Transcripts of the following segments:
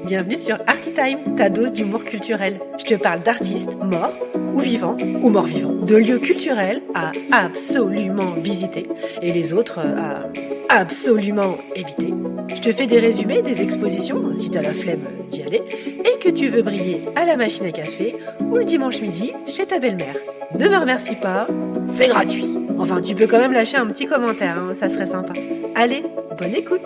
Bienvenue sur Artitime, ta dose d'humour culturel. Je te parle d'artistes morts ou vivants ou morts-vivants, de lieux culturels à absolument visiter et les autres à absolument éviter. Je te fais des résumés des expositions si t'as la flemme d'y aller et que tu veux briller à la machine à café ou le dimanche midi chez ta belle-mère. Ne me remercie pas, c'est gratuit. Enfin, tu peux quand même lâcher un petit commentaire, hein, ça serait sympa. Allez, bonne écoute.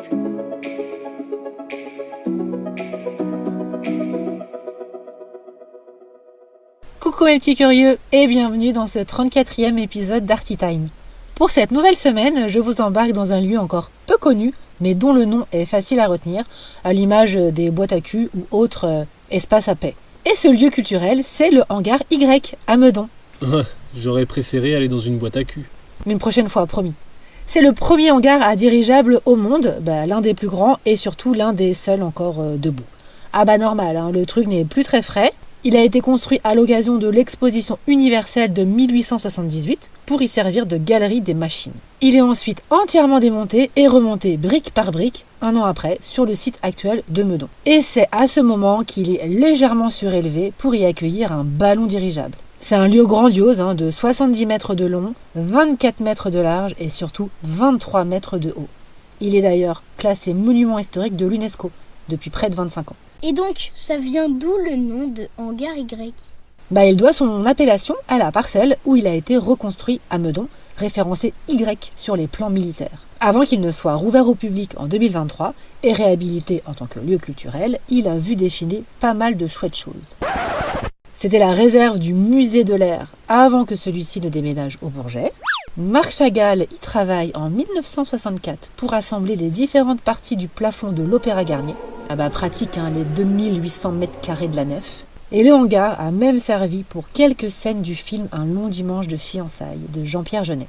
Coucou mes petits curieux et bienvenue dans ce 34e épisode d'Artitime. Pour cette nouvelle semaine, je vous embarque dans un lieu encore peu connu, mais dont le nom est facile à retenir, à l'image des boîtes à cul ou autres espaces à paix. Et ce lieu culturel, c'est le hangar Y à Meudon. J'aurais préféré aller dans une boîte à cul. Une prochaine fois, promis. C'est le premier hangar à dirigeable au monde, l'un des plus grands et surtout l'un des seuls encore debout. Ah bah normal, hein, le truc n'est plus très frais. Il a été construit à l'occasion de l'exposition universelle de 1878 pour y servir de galerie des machines. Il est ensuite entièrement démonté et remonté brique par brique, un an après, sur le site actuel de Meudon. Et c'est à ce moment qu'il est légèrement surélevé pour y accueillir un ballon dirigeable. C'est un lieu grandiose de 70 mètres de long, 24 mètres de large et surtout 23 mètres de haut. Il est d'ailleurs classé monument historique de l'UNESCO depuis près de 25 ans. Et donc, ça vient d'où le nom de hangar Y ? Il doit son appellation à la parcelle où il a été reconstruit à Meudon, référencé Y sur les plans militaires. Avant qu'il ne soit rouvert au public en 2023 et réhabilité en tant que lieu culturel, il a vu défiler pas mal de chouettes choses. C'était la réserve du musée de l'air avant que celui-ci ne déménage au Bourget. Marc Chagall y travaille en 1964 pour assembler les différentes parties du plafond de l'Opéra Garnier. Pratique, les 2800 mètres carrés de la nef. Et le hangar a même servi pour quelques scènes du film Un long dimanche de fiançailles de Jean-Pierre Jeunet.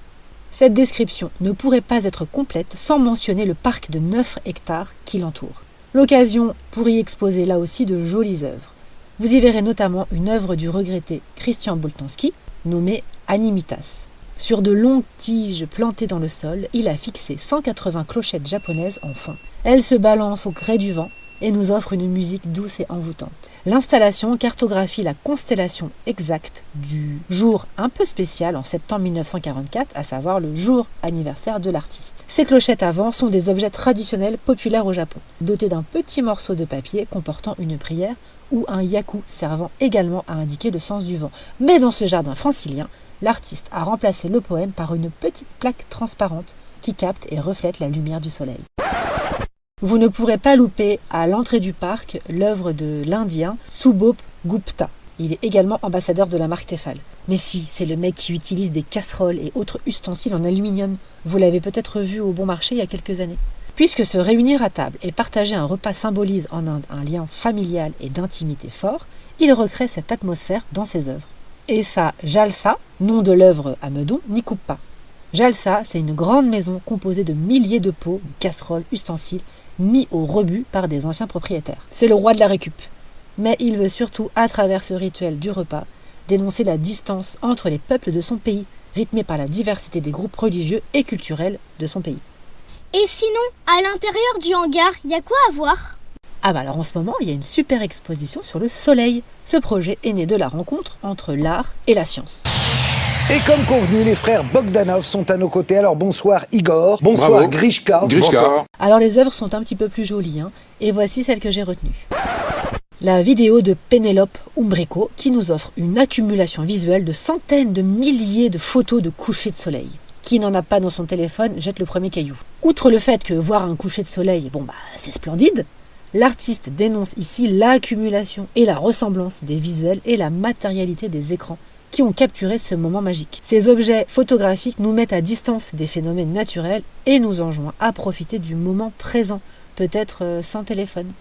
Cette description ne pourrait pas être complète sans mentionner le parc de 9 hectares qui l'entoure. L'occasion pour y exposer là aussi de jolies œuvres. Vous y verrez notamment une œuvre du regretté Christian Boltanski, nommée Animitas. Sur de longues tiges plantées dans le sol, il a fixé 180 clochettes japonaises en fond. Elles se balancent au gré du vent et nous offre une musique douce et envoûtante. L'installation cartographie la constellation exacte du jour un peu spécial en septembre 1944, à savoir le jour anniversaire de l'artiste. Ces clochettes avant sont des objets traditionnels populaires au Japon, dotés d'un petit morceau de papier comportant une prière ou un yaku servant également à indiquer le sens du vent. Mais dans ce jardin francilien, l'artiste a remplacé le poème par une petite plaque transparente qui capte et reflète la lumière du soleil. Vous ne pourrez pas louper à l'entrée du parc l'œuvre de l'Indien Subhop Gupta. Il est également ambassadeur de la marque Tefal. Mais si, c'est le mec qui utilise des casseroles et autres ustensiles en aluminium. Vous l'avez peut-être vu au bon marché il y a quelques années. Puisque se réunir à table et partager un repas symbolise en Inde un lien familial et d'intimité fort, il recrée cette atmosphère dans ses œuvres. Et sa Jalsa, nom de l'œuvre à Meudon, n'y coupe pas. Jalsa, c'est une grande maison composée de milliers de pots, casseroles, ustensiles, mis au rebut par des anciens propriétaires. C'est le roi de la récup. Mais il veut surtout, à travers ce rituel du repas, dénoncer la distance entre les peuples de son pays, rythmé par la diversité des groupes religieux et culturels de son pays. Et sinon, à l'intérieur du hangar, il y a quoi à voir ? Alors en ce moment, il y a une super exposition sur le soleil. Ce projet est né de la rencontre entre l'art et la science. Et comme convenu, les frères Bogdanov sont à nos côtés. Alors bonsoir Igor, bonsoir Bravo. Grishka. Bonsoir. Alors les œuvres sont un petit peu plus jolies, et voici celle que j'ai retenue. La vidéo de Pénélope Umbrico qui nous offre une accumulation visuelle de centaines de milliers de photos de couchers de soleil. Qui n'en a pas dans son téléphone jette le premier caillou. Outre le fait que voir un coucher de soleil, c'est splendide, l'artiste dénonce ici l'accumulation et la ressemblance des visuels et la matérialité des écrans qui ont capturé ce moment magique. Ces objets photographiques nous mettent à distance des phénomènes naturels et nous enjoignent à profiter du moment présent, peut-être sans téléphone.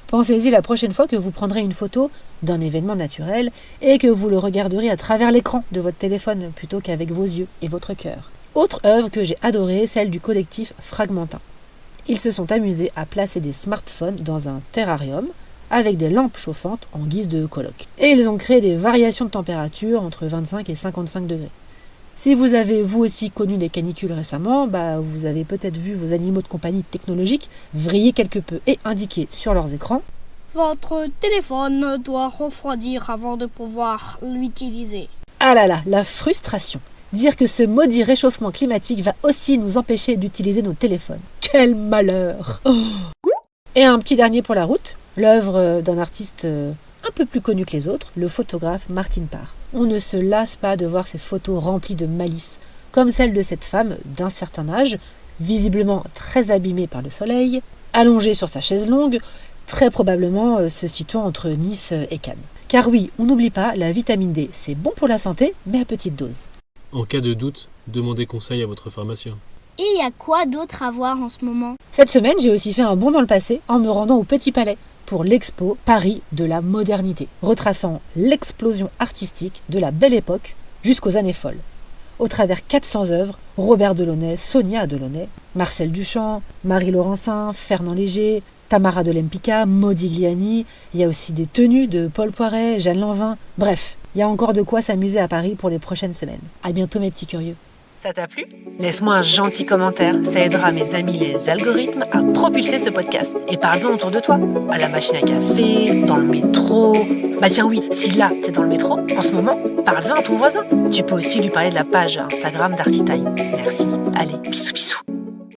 Pensez-y la prochaine fois que vous prendrez une photo d'un événement naturel et que vous le regarderez à travers l'écran de votre téléphone plutôt qu'avec vos yeux et votre cœur. Autre œuvre que j'ai adorée, celle du collectif Fragmentin. Ils se sont amusés à placer des smartphones dans un terrarium avec des lampes chauffantes en guise de colloque. Et ils ont créé des variations de température entre 25 et 55 degrés. Si vous avez vous aussi connu les canicules récemment, vous avez peut-être vu vos animaux de compagnie technologiques vriller quelque peu et indiquer sur leurs écrans « Votre téléphone doit refroidir avant de pouvoir l'utiliser. » Ah là là, la frustration. Dire que ce maudit réchauffement climatique va aussi nous empêcher d'utiliser nos téléphones. Quel malheur! Et un petit dernier pour la route, l'œuvre d'un artiste un peu plus connu que les autres, le photographe Martin Parr. On ne se lasse pas de voir ces photos remplies de malice, comme celle de cette femme d'un certain âge, visiblement très abîmée par le soleil, allongée sur sa chaise longue, très probablement se situant entre Nice et Cannes. Car oui, on n'oublie pas, la vitamine D, c'est bon pour la santé, mais à petite dose. En cas de doute, demandez conseil à votre pharmacien. Et il y a quoi d'autre à voir en ce moment? Cette semaine, j'ai aussi fait un bond dans le passé en me rendant au Petit Palais pour l'expo Paris de la modernité, retraçant l'explosion artistique de la Belle Époque jusqu'aux années folles. Au travers 400 œuvres, Robert Delaunay, Sonia Delaunay, Marcel Duchamp, Marie Laurencin, Fernand Léger, Tamara de Lempicka, Modigliani, il y a aussi des tenues de Paul Poiret, Jeanne Lanvin, bref, il y a encore de quoi s'amuser à Paris pour les prochaines semaines. À bientôt mes petits curieux. Ça t'a plu? Laisse-moi un gentil commentaire, ça aidera mes amis les algorithmes à propulser ce podcast. Et parle-en autour de toi, à la machine à café, dans le métro. Tiens oui, si là t'es dans le métro, en ce moment, parle-en à ton voisin. Tu peux aussi lui parler de la page Instagram d'Artitime. Merci, allez, bisous bisous.